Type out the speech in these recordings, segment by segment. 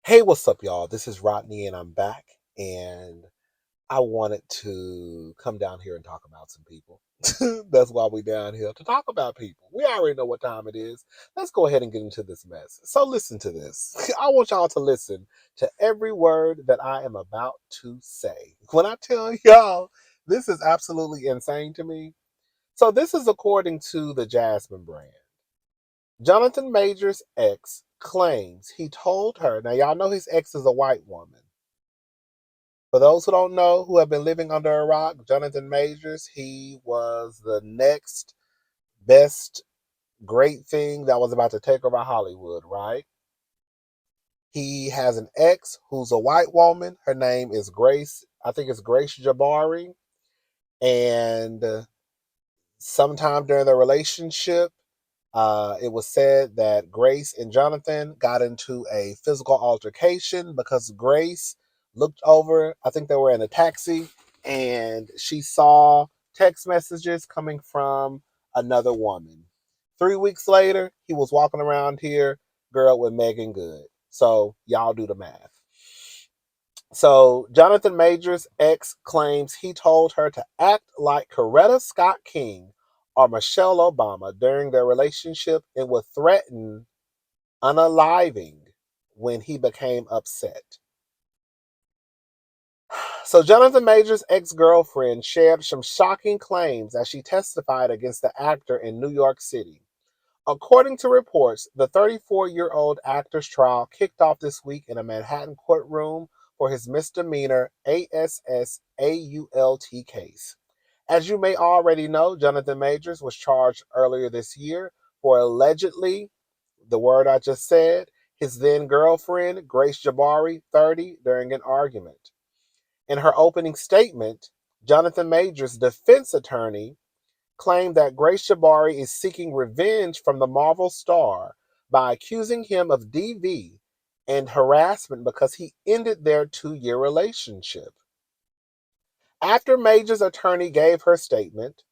Hey, what's up, y'all? This is Rodney, and I'm back. And I wanted to come down here and talk about some people. That's why we down here to talk about people. We already know what time it is. Let's go ahead and get into this mess. So listen to this. I want y'all to listen to every word that I am about to say. When I tell y'all, this is absolutely insane to me. So this is according to the Jasmine brand. Jonathan Major's ex claims he told her. Now, y'all know his ex is a white woman. For those who don't know, who have been living under a rock, Jonathan Majors, he was the next best great thing that was about to take over Hollywood, right? He has an ex who's a white woman. Her name is Grace. I think it's Grace Jabbari. And sometime during their relationship, it was said that Grace and Jonathan got into a physical altercation because Grace looked over, I think they were in a taxi, and she saw text messages coming from another woman. 3 weeks later, he was walking around here, girl, with Megan Good. So y'all do the math. So Jonathan Majors' ex claims he told her to act like Coretta Scott King or Michelle Obama during their relationship and would threaten unaliving when he became upset. So Jonathan Majors' ex-girlfriend shared some shocking claims as she testified against the actor in New York City. According to reports, the 34-year-old actor's trial kicked off this week in a Manhattan courtroom for his misdemeanor ASSAULT case. As you may already know, Jonathan Majors was charged earlier this year for allegedly, the word I just said, his then girlfriend, Grace Jabbari, 30, during an argument. In her opening statement, Jonathan Majors' defense attorney claimed that Grace Jabbari is seeking revenge from the Marvel star by accusing him of DV and harassment because he ended their 2-year relationship. After Major's attorney gave her statement,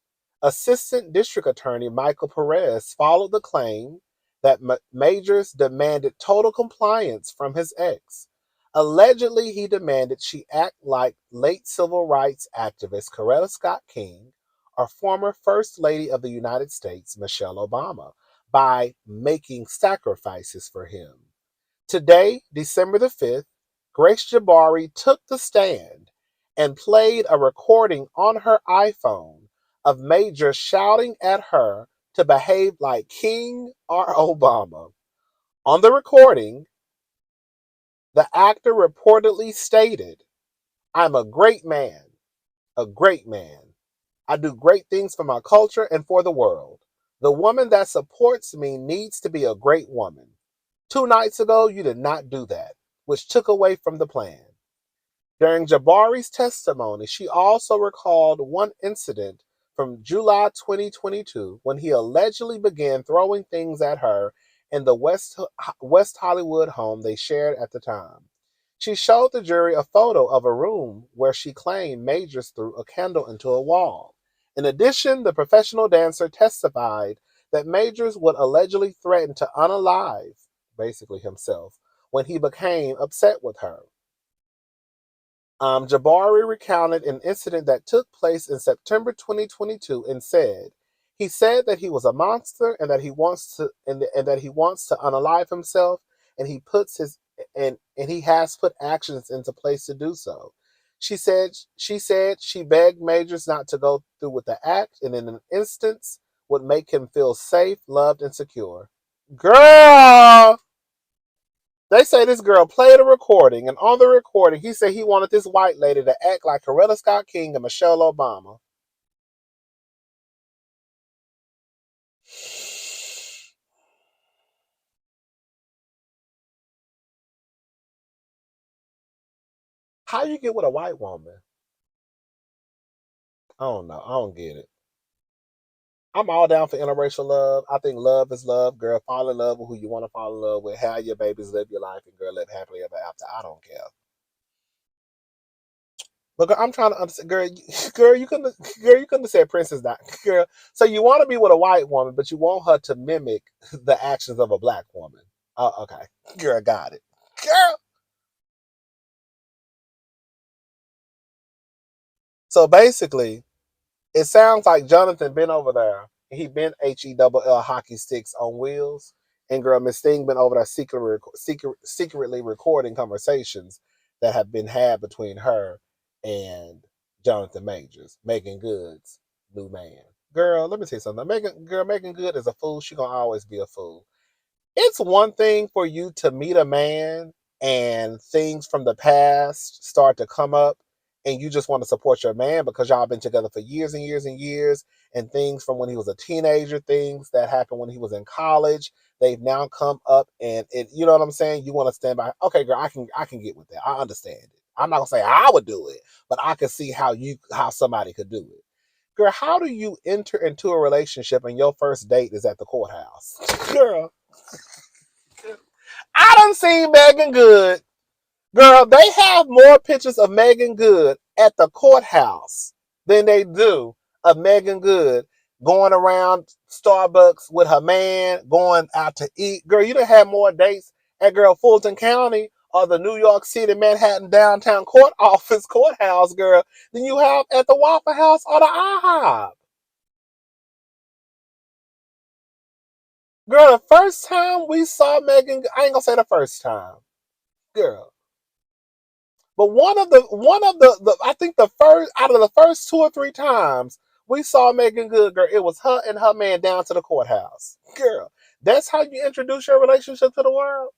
Assistant District Attorney Michael Perez followed the claim that Majors demanded total compliance from his ex. Allegedly, he demanded she act like late civil rights activist Coretta Scott King or former First Lady of the United States Michelle Obama by making sacrifices for him. Today, December the 5th, Grace Jabbari took the stand and played a recording on her iPhone of Major shouting at her to behave like King or Obama. On the recording, the actor reportedly stated, "I'm a great man, a great man. I do great things for my culture and for the world. The woman that supports me needs to be a great woman. 2 nights ago, you did not do that, which took away from the plan." During Jabbari's testimony, she also recalled one incident from July 2022 when he allegedly began throwing things at her in the West Hollywood home they shared at the time. She showed the jury a photo of a room where she claimed Majors threw a candle into a wall. In addition, the professional dancer testified that Majors would allegedly threaten to unalive, basically himself, when he became upset with her. Jabbari recounted an incident that took place in September 2022 and said, "He said that he was a monster and that he wants to and that he wants to unalive himself, and he has put actions into place to do so." She said she begged Majors not to go through with the act, and in an instance would make him feel safe, loved, and secure. Girl, they say this girl played a recording, and on the recording, he said he wanted this white lady to act like Coretta Scott King and Michelle Obama. How you get with a white woman? I don't know. I don't get it. I'm all down for interracial love. I think love is love. Girl, fall in love with who you want to fall in love with. Have your babies, live your life, and girl, live happily ever after. I don't care. But girl, I'm trying to understand, girl. You couldn't have said Princess Di, girl. So you want to be with a white woman, but you want her to mimic the actions of a black woman. Oh, okay, girl, got it, girl. So basically, it sounds like Jonathan been over there. He been HELL hockey sticks on wheels. And girl, Miss Thing been over there secretly recording conversations that have been had between her and Jonathan Majors, Megan Good's new man. Girl, let me tell you something. Megan Good is a fool. She gonna always be a fool. It's one thing for you to meet a man and things from the past start to come up and you just want to support your man because y'all been together for years and years and years, and things from when he was a teenager, things that happened when he was in college, they've now come up, and it, you know what I'm saying? You want to stand by. Okay, girl, I can get with that. I understand it. I'm not gonna say I would do it, but I can see how somebody could do it. Girl, how do you enter into a relationship and your first date is at the courthouse? Girl, I done seen Megan Good. Girl, they have more pictures of Megan Good at the courthouse than they do of Megan Good going around Starbucks with her man, going out to eat. Girl, you done had more dates at girl Fulton County or the New York City Manhattan downtown courthouse, girl, than you have at the Waffle House or the IHOP. Girl, the first time we saw Megan, I ain't gonna say the first time, girl. But one of the I think the first out of the first 2 or 3 times we saw Megan Good, girl, it was her and her man down to the courthouse. Girl, that's how you introduce your relationship to the world.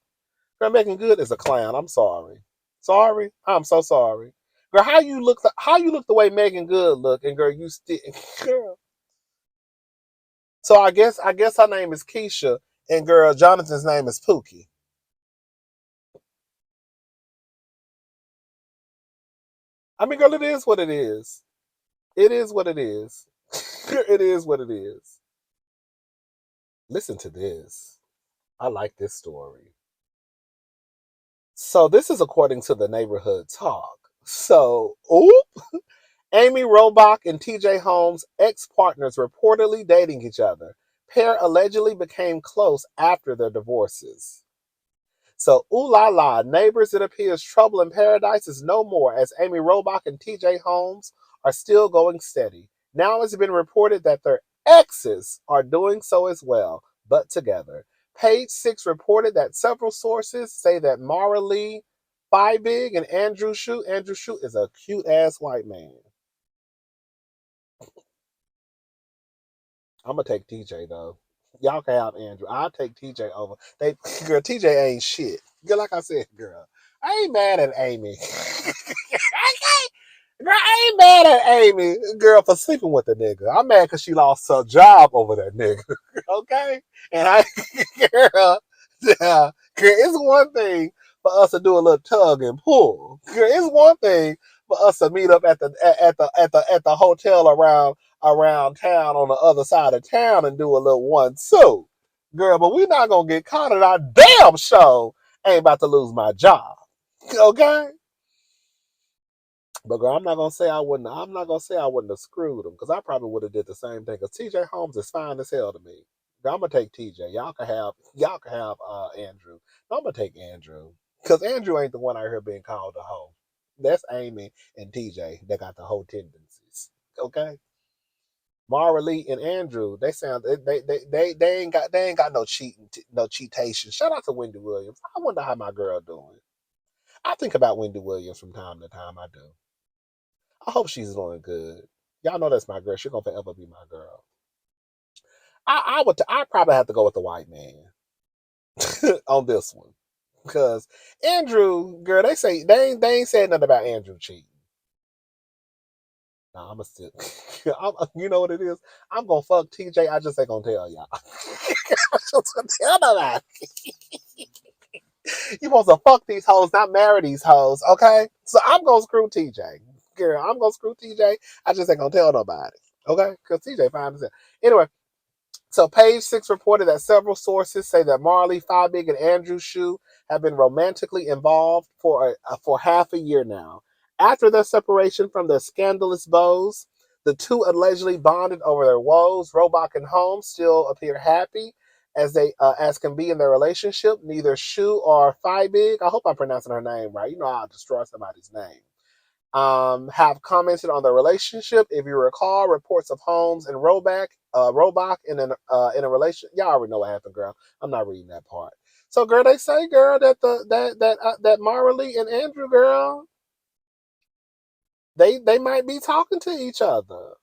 Girl, Megan Good is a clown. I'm sorry. Sorry. I'm so sorry. Girl, how you look the way Megan Good look, and girl, you still girl. So I guess her name is Keisha, and girl, Jonathan's name is Pookie. I mean, girl, it is what it is. It is what it is. It is what it is. Listen to this. I like this story. So this is according to the neighborhood talk. So, Amy Robach and TJ Holmes, ex-partners reportedly dating each other. Pair allegedly became close after their divorces. So, ooh la la, neighbors, it appears trouble in paradise is no more as Amy Robach and TJ Holmes are still going steady. Now it's been reported that their exes are doing so as well, but together. Page 6 reported that several sources say that Marilee Fiebig and Andrew Shue is a cute ass white man. I'm gonna take TJ though. Y'all can have Andrew. I'll take TJ over. Girl, TJ ain't shit. Girl, like I said, girl, I ain't mad at Amy. Girl, I ain't mad at Amy, girl, for sleeping with the nigga. I'm mad because she lost her job over that nigga. Okay, and girl, yeah, girl, it's one thing for us to do a little tug and pull. Girl, it's one thing for us to meet up at the hotel around town on the other side of town and do a little 1-2. Girl, but we not gonna get caught at our damn show. Ain't about to lose my job. Okay? But girl, I'm not gonna say I wouldn't. I'm not gonna say I wouldn't have screwed him because I probably would have did the same thing. Because TJ Holmes is fine as hell to me. Girl, I'm gonna take TJ. Y'all can have Andrew. I'm gonna take Andrew because Andrew ain't the one out here being called a hoe. That's Amy and TJ that got the hoe tendencies. Okay. Mara Lee and Andrew, they sound they ain't got no cheatation. Shout out to Wendy Williams. I wonder how my girl doing. I think about Wendy Williams from time to time. I do. I hope she's doing good. Y'all know that's my girl. She's gonna forever be my girl. I probably have to go with the white man on this one because Andrew, girl, they ain't said nothing about Andrew cheating. Nah, I'm a still. You know what it is? I'm gonna fuck TJ. I just ain't gonna tell y'all. I'm just gonna tell nobody. You supposed to fuck these hoes, not marry these hoes, okay? So I'm gonna screw TJ. Girl, I'm gonna screw TJ. I just ain't gonna tell nobody. Okay? Because TJ fine as hell. Anyway, so page 6 reported that several sources say that Marilee Fiebig and Andrew Shue have been romantically involved for half a year now. After their separation from their scandalous beaux, the two allegedly bonded over their woes. Robach and Holmes still appear happy as can be in their relationship. Neither Shue or Fiebig, I hope I'm pronouncing her name right. You know I'll destroy somebody's name. have commented on the relationship. If you recall, reports of Holmes and Roebuck in a relation. Y'all already know what happened, girl. I'm not reading that part. So, girl, they say, girl, that that Marilee and Andrew, girl, they might be talking to each other.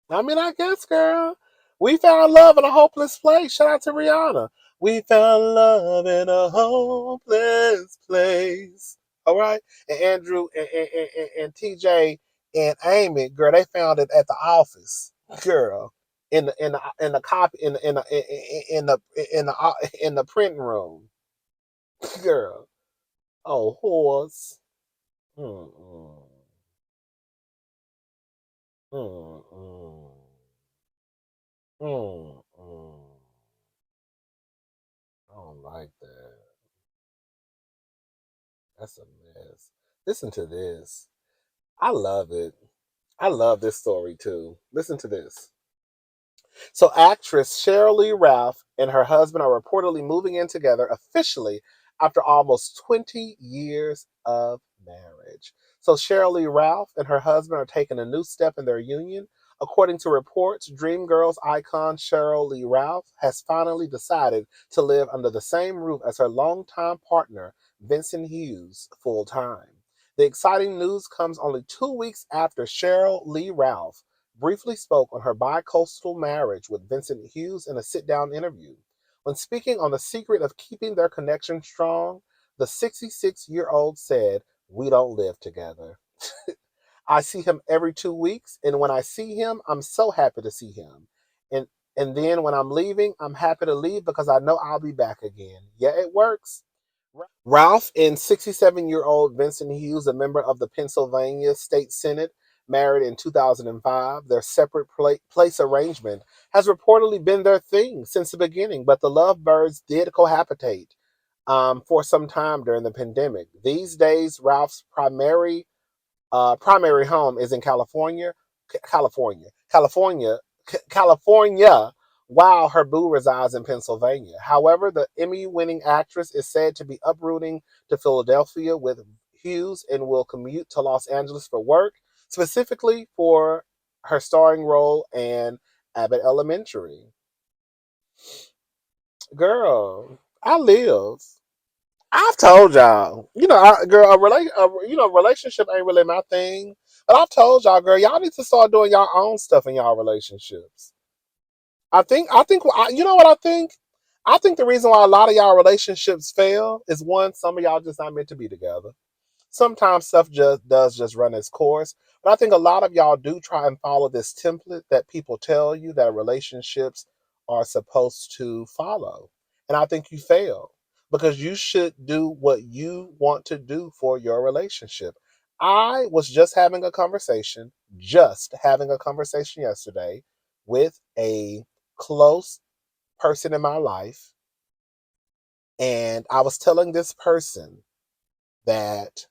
I mean, I guess, girl, we found love in a hopeless place. Shout out to Rihanna. We found love in a hopeless place. All right, and Andrew and TJ and Amy, girl, they found it at the office, girl, in the copy in the printing room, girl. Oh, horse. Mm-mm. Mm-mm. Mm-mm. I don't like that. That's a mess. Listen to this. I love it. I love this story too. Listen to this. So, actress Sheryl Lee Ralph and her husband are reportedly moving in together officially after almost 20 years of marriage. So, Sheryl Lee Ralph and her husband are taking a new step in their union. According to reports, Dreamgirls icon Sheryl Lee Ralph has finally decided to live under the same roof as her longtime partner, Vincent Hughes, full time. The exciting news comes only 2 weeks after Sheryl Lee Ralph briefly spoke on her bi-coastal marriage with Vincent Hughes in a sit-down interview. When speaking on the secret of keeping their connection strong, the 66-year-old said, "We don't live together. I see him every 2 weeks, and when I see him, I'm so happy to see him. And and then when I'm leaving, I'm happy to leave because I know I'll be back again. Yeah, it works." Ralph and 67-year-old Vincent Hughes, a member of the Pennsylvania State Senate, married in 2005. Their separate place arrangement has reportedly been their thing since the beginning, but the lovebirds did cohabitate for some time during the pandemic. These days, Ralph's primary home is in California, while her boo resides in Pennsylvania. However, the Emmy winning actress is said to be uprooting to Philadelphia with Hughes and will commute to Los Angeles for work, specifically for her starring role in Abbott Elementary. Girl, I live. I've told y'all, girl, relationship ain't really my thing. But I've told y'all, girl, y'all need to start doing y'all own stuff in y'all relationships. You know what I think? I think the reason why a lot of y'all relationships fail is one, some of y'all just not meant to be together. Sometimes stuff just run its course. But I think a lot of y'all do try and follow this template that people tell you that relationships are supposed to follow. And I think you fail because you should do what you want to do for your relationship. I was just having a conversation yesterday with a close person in my life. And I was telling this person that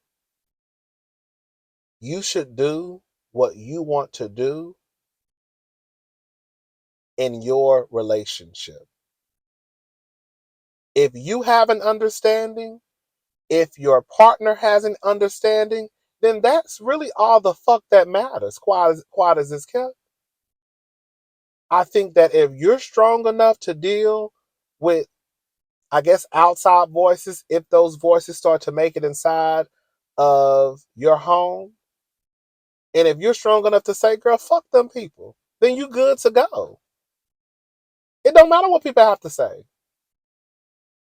you should do what you want to do in your relationship. If you have an understanding, if your partner has an understanding, then that's really all the fuck that matters. Quiet as this kept. I think that if you're strong enough to deal with, I guess, outside voices, if those voices start to make it inside of your home, and if you're strong enough to say, girl, fuck them people, then you good to go. It don't matter what people have to say.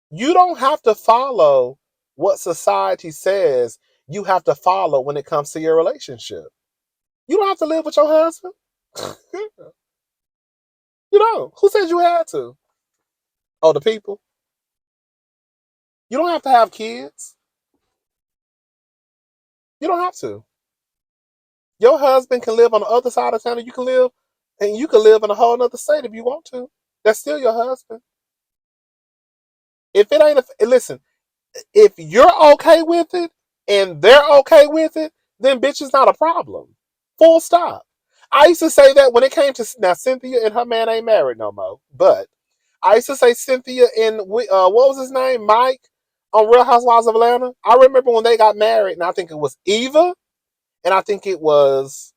You don't have to follow what society says you have to follow when it comes to your relationship. You don't have to live with your husband. You don't. Who said you had to? Oh, the people. You don't have to have kids. You don't have to. Your husband can live on the other side of town, and you can live in a whole other state if you want to. That's still your husband. If it ain't listen, if you're okay with it and they're okay with it, then bitch is not a problem. Full stop. I used to say that when it came to now Cynthia and her man ain't married no more, but I used to say Cynthia and what was his name, Mike, on Real Housewives of Atlanta. I remember when they got married, and I think it was Eva, And I think it was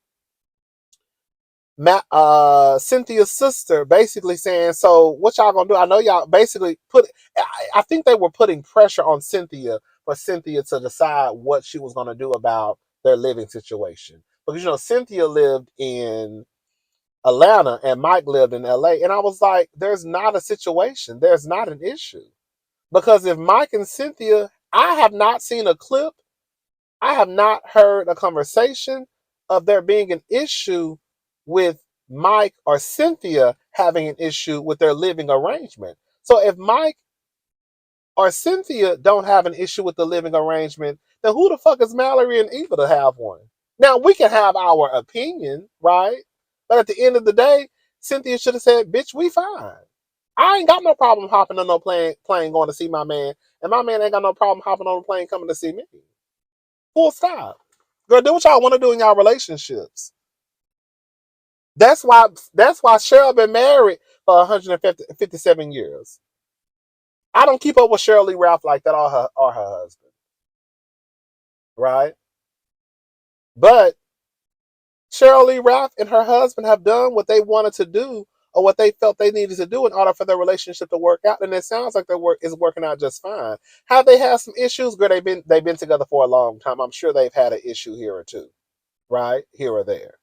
Cynthia's sister basically saying, so what y'all gonna do? I know y'all basically I think they were putting pressure on Cynthia for Cynthia to decide what she was gonna do about their living situation. Because, Cynthia lived in Atlanta and Mike lived in LA. And I was like, there's not a situation. There's not an issue. Because if Mike and Cynthia, I have not seen a clip, I have not heard a conversation of there being an issue with Mike or Cynthia having an issue with their living arrangement. So if Mike or Cynthia don't have an issue with the living arrangement, then who the fuck is Mallory and Eva to have one? Now, we can have our opinion, right? But at the end of the day, Cynthia should have said, bitch, we fine. I ain't got no problem hopping on no plane going to see my man, and my man ain't got no problem hopping on a plane coming to see me. Full stop. Girl, do what y'all want to do in y'all relationships. That's why Sheryl been married for 157 years. I don't keep up with Sheryl Lee Ralph like that, or her husband. Right? But Sheryl Lee Ralph and her husband have done what they wanted to do, or what they felt they needed to do in order for their relationship to work out, and it sounds like their work is working out just fine. Have they had some issues? Girl, they've been together for a long time. I'm sure they've had an issue here or two, right? Here or there.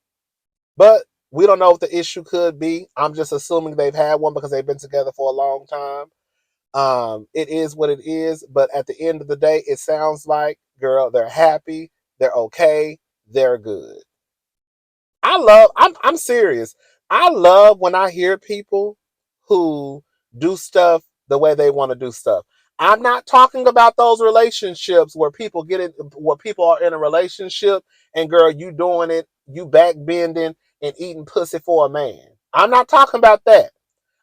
But we don't know what the issue could be. I'm just assuming they've had one because they've been together for a long time. It is what it is, but at the end of the day, it sounds like, girl, they're happy, they're okay, they're good. I'm serious. I love when I hear people who do stuff the way they want to do stuff. I'm not talking about those relationships where where people are in a relationship and, girl, you doing it, you back bending and eating pussy for a man. I'm not talking about that.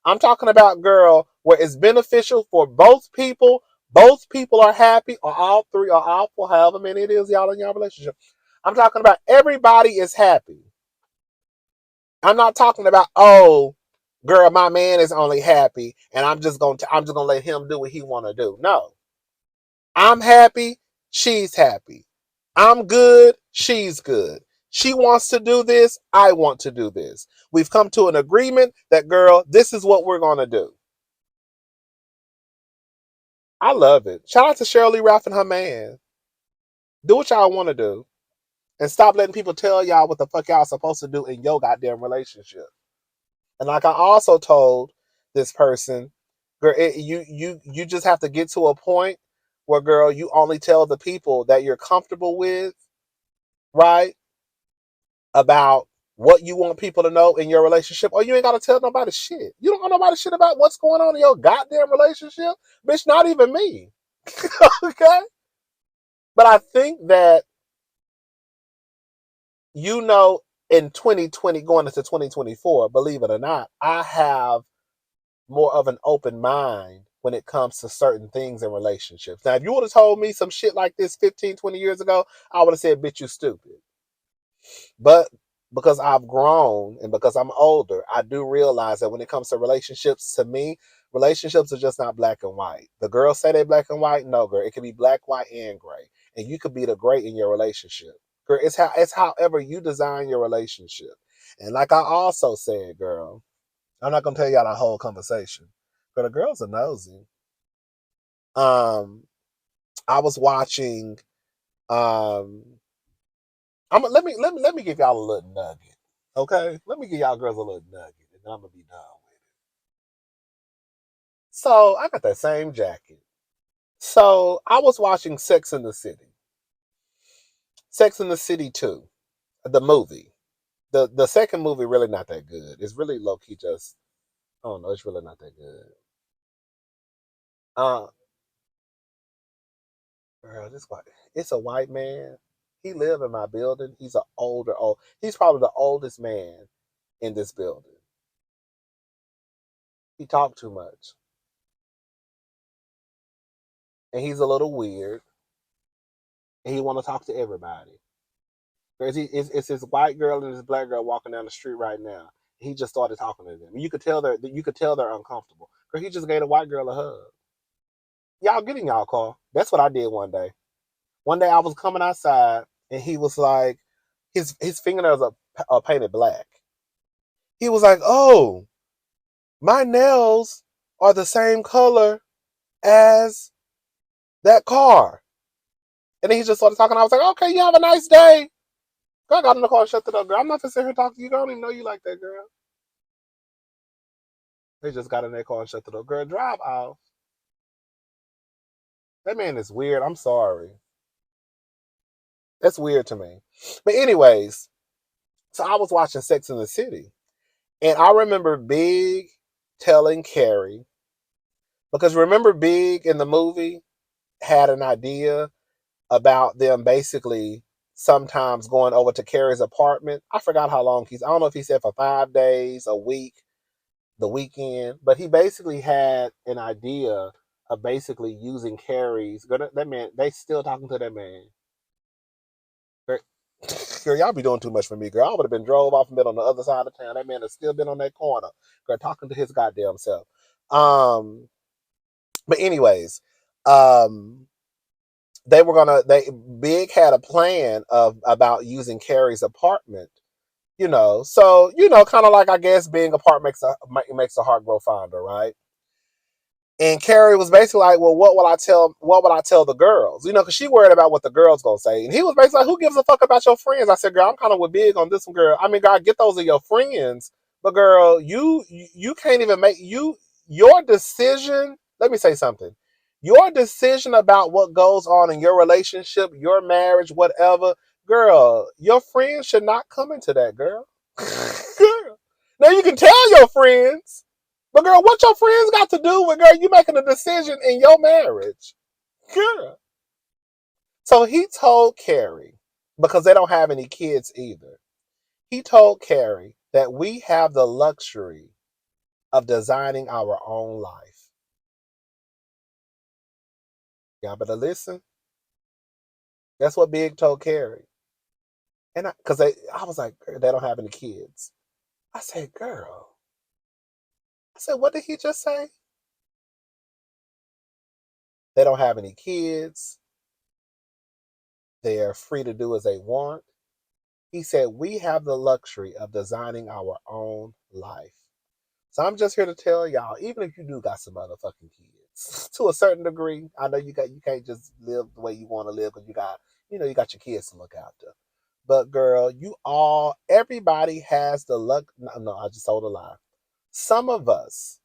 I'm talking about, girl, where it's beneficial for both people. Both people are happy, or all three, or all four, however many it is y'all in your relationship. I'm talking about everybody is happy. I'm not talking about, oh, girl, my man is only happy and I'm just gonna let him do what he wanna do. No. I'm happy, she's happy. I'm good, she's good. She wants to do this, I want to do this. We've come to an agreement that, girl, this is what we're gonna do. I love it. Shout out to Sheryl Lee Ralph and her man. Do what y'all want to do. And stop letting people tell y'all what the fuck y'all supposed to do in your goddamn relationship. And like I also told this person, girl, you just have to get to a point where, girl, you only tell the people that you're comfortable with, right? About what you want people to know in your relationship, or you ain't got to tell nobody shit. You don't want nobody shit about what's going on in your goddamn relationship. Bitch, not even me. Okay? But I think that, in 2020, going into 2024, believe it or not, I have more of an open mind when it comes to certain things in relationships. Now, if you would have told me some shit like this 15, 20 years ago, I would have said, bitch, you stupid. But because I've grown and because I'm older, I do realize that when it comes to relationships, to me, relationships are just not black and white. The girls say they're black and white. No, girl, it can be black, white, and gray. And you could be the gray in your relationship. Girl, it's however you design your relationship. And like I also said, girl, I'm not gonna tell y'all the whole conversation, but the girls are nosy. Um, I was watching. Um, let me give y'all a little nugget. Okay, let me give y'all girls a little nugget, and then I'm gonna be done with it. So I got that same jacket. So I was watching Sex in the City, Sex in the City 2, the movie. The second movie really not that good. It's really low key. Just, I don't know. It's really not that good. Uh, Girl, this white. It's a white man. He live in my building. He's an old. He's probably the oldest man in this building. He talk too much, and he's a little weird. And he want to talk to everybody. It's this white girl and this black girl walking down the street right now. He just started talking to them. You could tell they're uncomfortable. Cause he just gave a white girl a hug. Y'all get in y'all car. That's what I did one day. One day I was coming outside and he was like, his fingernails are painted black. He was like, "Oh, my nails are the same color as that car." And then he just started talking. I was like, "Okay, you have a nice day." Girl, I got in the car and shut the door. Girl, I'm not gonna sit here and talk to you. Girl, I don't even know you like that, girl. They just got in their car and shut the door. Girl, drive off. That man is weird. I'm sorry. That's weird to me. But anyways, so I was watching Sex in the City. And I remember Big telling Carrie, because remember Big in the movie had an idea about them basically sometimes going over to Carrie's apartment. I forgot how long I don't know if he said for 5 days, a week, the weekend, but he basically had an idea of basically using Carrie's. That man, they still talking to that man. Girl, y'all be doing too much for me, girl. I would have been drove off and been on the other side of town. That man has still been on that corner, girl, talking to his goddamn self. But anyways, um, they Big had a plan of about using Carrie's apartment. So kind of like I guess being apart makes a heart grow fonder, right? And Carrie was basically like, "Well, what will I tell? What will I tell the girls? Because she worried about what the girls gonna say." And he was basically like, "Who gives a fuck about your friends?" I said, "Girl, I'm kind of with Big on this one, girl. I mean, God, get those of your friends, but girl, you can't even make your decision. Let me say something. Your decision about what goes on in your relationship, your marriage, whatever, girl, your friends should not come into that, girl. Girl. Now you can tell your friends." But girl, what your friends got to do with, girl, you making a decision in your marriage? Girl. So he told Carrie, because they don't have any kids either, he told Carrie that we have the luxury of designing our own life. Y'all better listen. That's what Big told Carrie. And I was like, they don't have any kids. I said, girl. I said, what did he just say? They don't have any kids. They're free to do as they want. He said, we have the luxury of designing our own life. So I'm just here to tell y'all, even if you do got some motherfucking kids, to a certain degree, I know you can't just live the way you want to live because you got your kids to look after. But girl, everybody has the luck. No, I just told a lie. Some of us,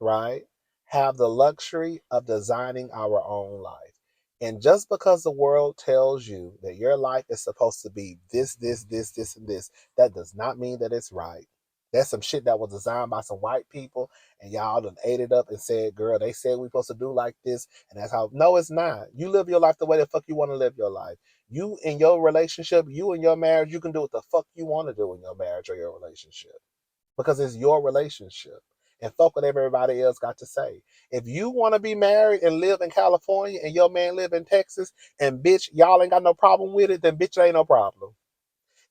right, have the luxury of designing our own life. And just because the world tells you that your life is supposed to be this, and this, that does not mean that it's right. That's some shit that was designed by some white people, and y'all done ate it up and said, girl, they said we're supposed to do like this, and that's how. No, it's not. You live your life the way the fuck you want to live your life. You in your relationship, you in your marriage, you can do what the fuck you want to do in your marriage or your relationship because it's your relationship. And fuck what everybody else got to say. If you want to be married and live in California and your man live in Texas and bitch, y'all ain't got no problem with it, then bitch, it ain't no problem.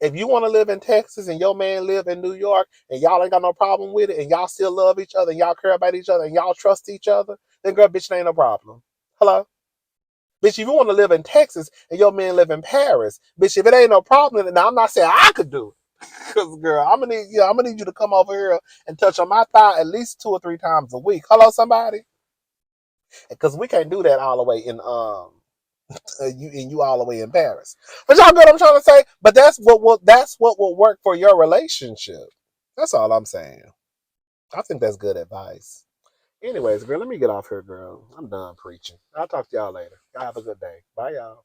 If you want to live in Texas and your man live in New York and y'all ain't got no problem with it and y'all still love each other and y'all care about each other and y'all trust each other, then girl, bitch, it ain't no problem. Hello? Bitch, if you want to live in Texas and your man live in Paris, bitch, if it ain't no problem, then I'm not saying I could do it. Cause girl, I'm gonna need you to come over here and touch on my thigh at least 2 or 3 times a week. Hello, somebody, because we can't do that all the way in you all the way in Paris. But y'all get what I'm trying to say. But that's what will work for your relationship. That's all I'm saying. I think that's good advice. Anyways, girl, let me get off here, girl. I'm done preaching. I'll talk to y'all later. Y'all have a good day. Bye, y'all.